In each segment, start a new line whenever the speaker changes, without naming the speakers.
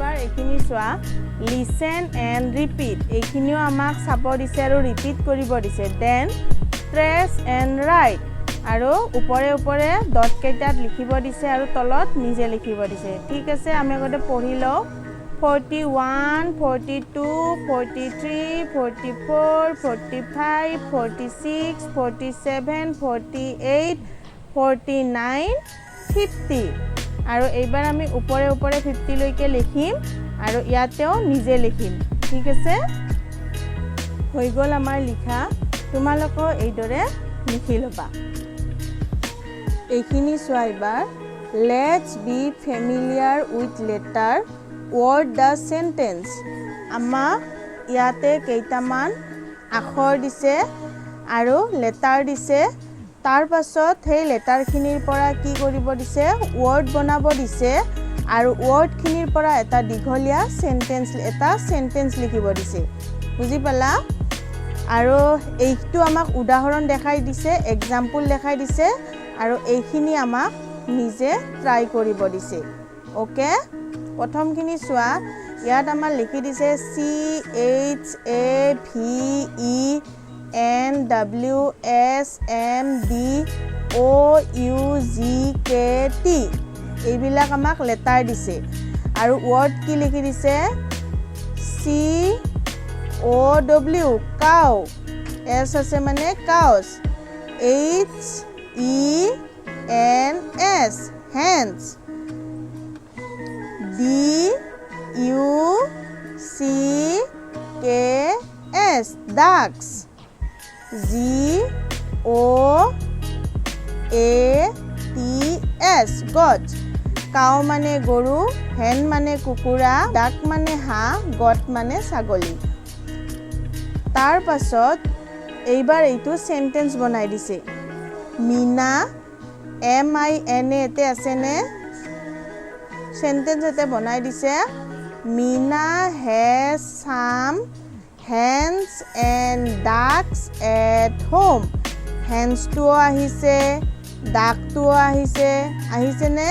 এইবাৰ এইখিনি চোৱা লিসেন এন্ড ৰিপিট এইখিনিও আমাক চাব দিছে আৰু ৰিপিট কৰিব দিছে দেন ট্ৰেচ এন্ড ৰাইট আৰু ওপৰে ওপৰে ডট কেইটাত লিখিব দিছে আৰু তলত নিজে লিখিব দিছে ঠিক আছে আমি আগতে পঢ়ি লও 41 42 43 44 45 46 47 48 49 50 আৰু এইবাৰ আমি ওপৰে ওপৰে 50 লৈকে লিখিম আৰু ইয়াতেও নিজে লিখিম ঠিক আছে হৈ গল আমাৰ লিখা তোমালোকো এইদৰে লিখি লবা এইখিনি চোৱা এবাৰ let's be familiar with letter word the sentence আমা ইয়াতে কেইটামান আখৰ দিছে আৰু লেটাৰ দিছে তাৰ পাছত সেই লেটাৰ খিনিৰ পৰা কি কৰিব দিছে word বনাব দিছে আৰু word খিনিৰ পৰা এটা দীঘলীয়া সেন্টেন্স লিখিব দিছে বুজি পালা আৰু এইটো আমাক উদাহৰণ দেখাই দিছে এক্সাম্পল দেখাই দিছে আৰু এইখিনি আমাক নিজে ট্ৰাই কৰিব দিছে ওকে প্ৰথম খিনি চোৱা ইয়াত আমাৰ লিখি দিছে CHAVENWSMBOUGKT এইবিলাক আমাক লেটাৰ দিছে আৰু ওয়াৰ্ড কি লিখি দিছে COW কাউ S আছে মানে cows HENS hands DUCKS ducks GOATS goat cow মানে গৰু hen মানে কুকুৰা duck মানে হাঁহ goat মানে ছাগলী তাৰ পাছত এইবাৰ এইটো সেন্টেন্স বনাই দিছে মিনা MINA এতে আছে নে সেন্টেন্স এতে বনাই দিছে Mina has some hens and ducks at home hens to আহিছে duck to আহিছে নে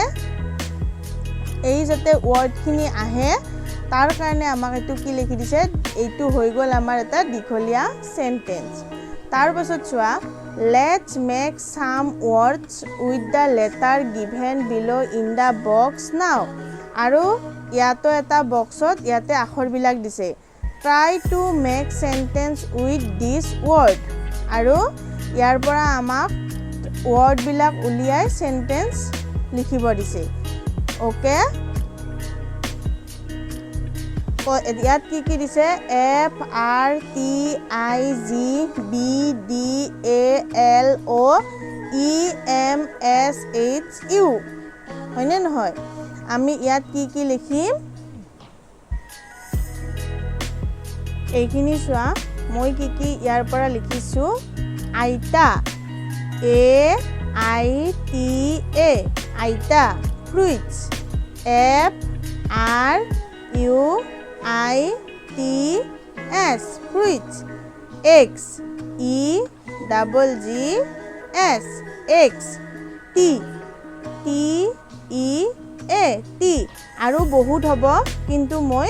এই যাতে ওয়ার্ড খিনি আহে তাৰ কাৰণে আমাক এটো কি লিখি দিছে এইটো হৈ গল আমাৰ এটা দীঘলীয়া সেন্টেন্স তাৰ পাছত চোৱা let's make some words with the letter given below in the box now আৰু ইয়াতো এটা বক্সত ইয়াতে আখৰ বিলাক দিছে try to make sentence with this word আৰু ইয়াৰ পৰা আমাক word বিলাক উলিয়াই sentence লিখিব দিছে ওকে ইয়াত কি দিছে FRTIGBDALOEMSHU হয়নে নহয় আমি ইয়াত কি লিখিম এইখিনি চোৱা মই কি ইয়াৰ পৰা লিখিছো আইতা AITA আইতা fruits FRUITS fruits eggs EGGS eggs tea আৰু বহুত হ'ব কিন্তু মই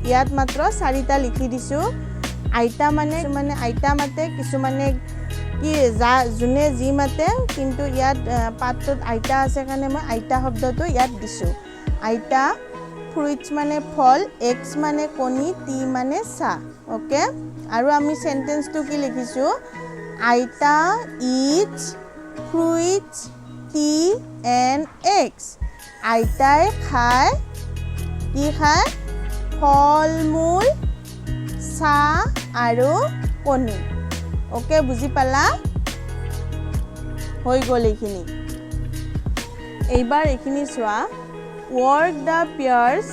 ইয়াত মাত্ৰ 4টা লিখি দিছো আইতা মানে আইতা মাতে কিছু মানে কি জুনে জি মাতে কিন্তু ইয়াত পাতত আইতা আছে কাৰণে মই আইতা শব্দটো ইয়াত দিছো আইতা fruits মানে ফল eggs মানে কণী tea মানে চাহ ওকে আৰু আমি সেন্টেন্সটো কি লিখিছো আইতা eats fruits tea and eggs আইতাই খায় কি খায় ফল মূল চাহ আৰু কণী ওকে বুজি পালা হৈ গল এইখিনি এইবাৰ এইখিনি চোৱা work the pairs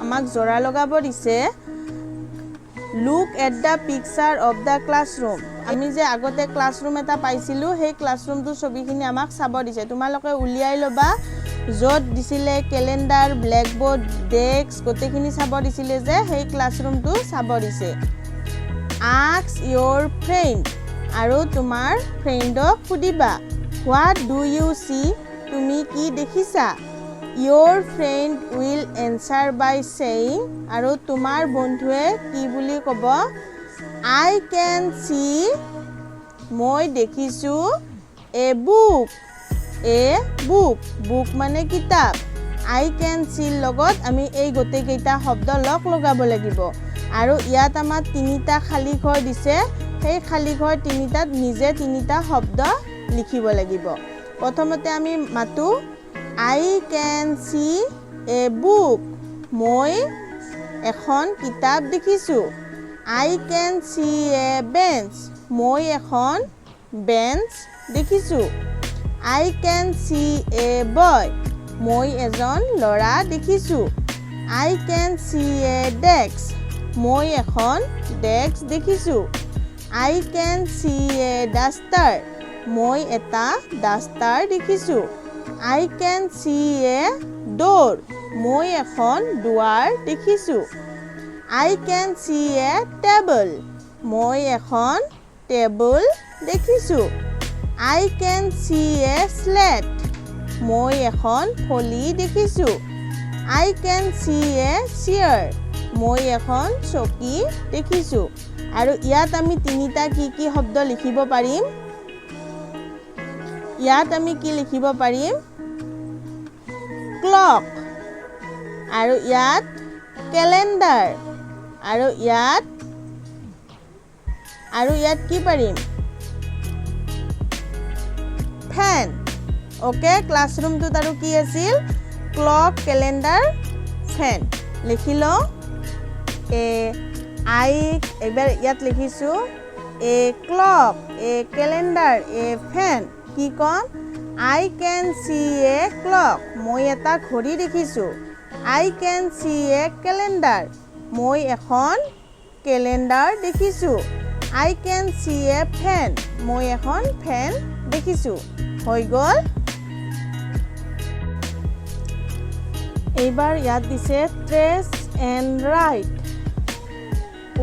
আমাক জোড়া লগাব দিছে look at the picture of the classroom আমি যে আগতে ক্লাসৰুম এটা পাইছিলো সেই ক্লাসৰুমটো ছবিখিনি আমাক চাব দিছে তোমালোকে উলিয়াই লবা যত দিছিলে ক্যালেন্ডাৰ ব্ল্যাকবোৰ্ড ডেস্ক গোটেইখিনি চাব দিছিলে যে সেই ক্লাসৰুমটো চাব দিছে ask your friend আৰু তোমাৰ ফ্ৰেণ্ডক সুধিবা what do you see তুমি কি দেখিছা Your friend will answer by saying, আৰু তোমাৰ বন্ধুৱে কি বুলি ক'ব? I can see, মই দেখিছোঁ, a book, book মানে কিতাপ। I can see লগত আমি এই গোটেইকেইটা শব্দ লগাব লাগিব। আৰু ইয়াত আমাৰ তিনিটা খালী ঘৰ দিছে, সেই খালী ঘৰ তিনিটাত নিজে তিনিটা শব্দ লিখিব লাগিব। প্ৰথমতে আমি মাতো I can see a book, মই এখন কিতাপ দেখিছোঁ। I can see a bench, মই এখন বেঞ্চ দেখিছোঁ। I can see a boy, মই এজন ল'ৰা দেখিছোঁ। I can see a desk, মই এখন ডেস্ক দেখিছোঁ। I can see a duster, মই এটা ডাষ্টাৰ দেখিছোঁ। I can see a door, মই এখন দুৱাৰ দেখিছোঁ। I can see a table, মই এখন টেবুল দেখিছোঁ। I can see a slate, মই এখন ফলি দেখিছোঁ। I can see a chair, মই এখন চকী দেখিছোঁ। আৰু ইয়াত আমি তিনিটা কি শব্দ লিখিব পাৰিম? ইয়াত আমি কি লিখিব পাৰিম? ক্লক, আৰু ইয়াত কেলেণ্ডাৰ, আৰু ইয়াত কি পাৰিম? ফেন। ওকে, ক্লাছৰুমটোত আৰু কি আছিল? ক্লক, কেলেণ্ডাৰ, ফেন। লিখি লওঁ। এইবাৰ ইয়াত লিখিছোঁ এ ক্লক, এ কেলেণ্ডাৰ, এ ফেন। কি ক'ম? I can see a clock, মই এটা ঘড়ী দেখিছোঁ। I can see a calendar, মই এখন কেলেণ্ডাৰ দেখিছোঁ। I can see a fan, মই এখন ফেন দেখিছোঁ। হৈ গ'ল। এইবাৰ ইয়াত দিছে ট্ৰেচ এণ্ড ৰাইট।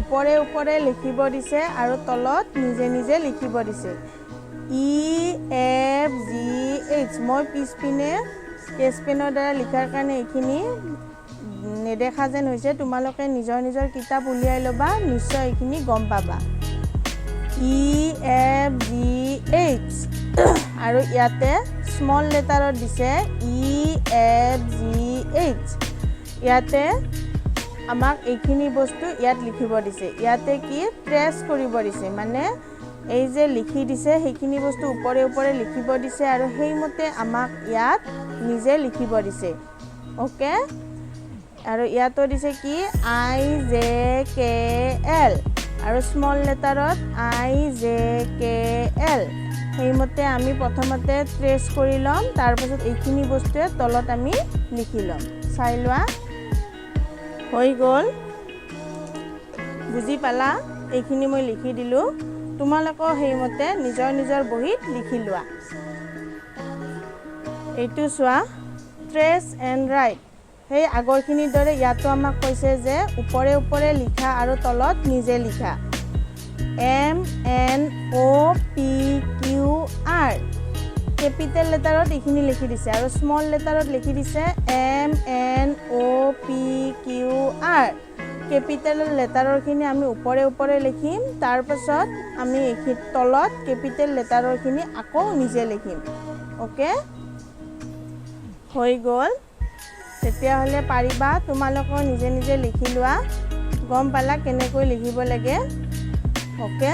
ওপৰে ওপৰে লিখিব দিছে আৰু তলত নিজে নিজে লিখিব দিছে। EFGH, মই পিছপিনে স্কেচ পেনৰ দ্বাৰা লিখাৰ কাৰণে এইখিনি নেদেখা যেন হৈছে। তোমালোকে নিজৰ নিজৰ কিতাপ উলিয়াই ল'বা, নিশ্চয় এইখিনি গম পাবা। EFGH আৰু ইয়াতে স্মল লেটাৰত দিছে EFGH। ইয়াতে আমাক এইখিনি বস্তু ইয়াত লিখিব দিছে। ইয়াতে কি ট্ৰেচ কৰিব দিছে, মানে এই যে লিখি দিছে সেইখিনি বস্তু ওপৰে ওপৰে লিখিব দিছে আৰু সেইমতে আমাক ইয়াত নিজে লিখিব দিছে। ওকে, আৰু ইয়াতো দিছে কি IJKL আৰু স্মল লেটাৰত IJKL। সেইমতে আমি প্ৰথমতে ট্ৰেচ কৰি ল'ম, তাৰপাছত এইখিনি বস্তুৱে তলত আমি লিখি ল'ম। চাই লোৱা। হৈ গ'ল। বুজি পালা? এইখিনি মই লিখি দিলোঁ। তোমালোকেও সেইমতে নিজৰ নিজৰ বহীত লিখি লোৱা। এইটো চোৱা, ট্ৰেচ এণ্ড ৰাইট। সেই আগৰখিনিৰ দৰে ইয়াতো আমাক কৈছে যে ওপৰে ওপৰে লিখা আৰু তলত নিজে লিখা। MNOPQR, কেপিটেল লেটাৰত এইখিনি লিখি দিছে আৰু স্মল লেটাৰত লিখি দিছে MNOPQR। কেপিটেল লেটাৰৰখিনি আমি ওপৰে ওপৰে লিখিম, তাৰপাছত আমি এইখিনি তলত কেপিটেল লেটাৰৰখিনি আকৌ নিজে লিখিম। ওকে, হৈ গ'ল। তেতিয়াহ'লে পাৰিবা, তোমালোকেও নিজে নিজে লিখি লোৱা। গম পালা কেনেকৈ লিখিব লাগে? ওকে।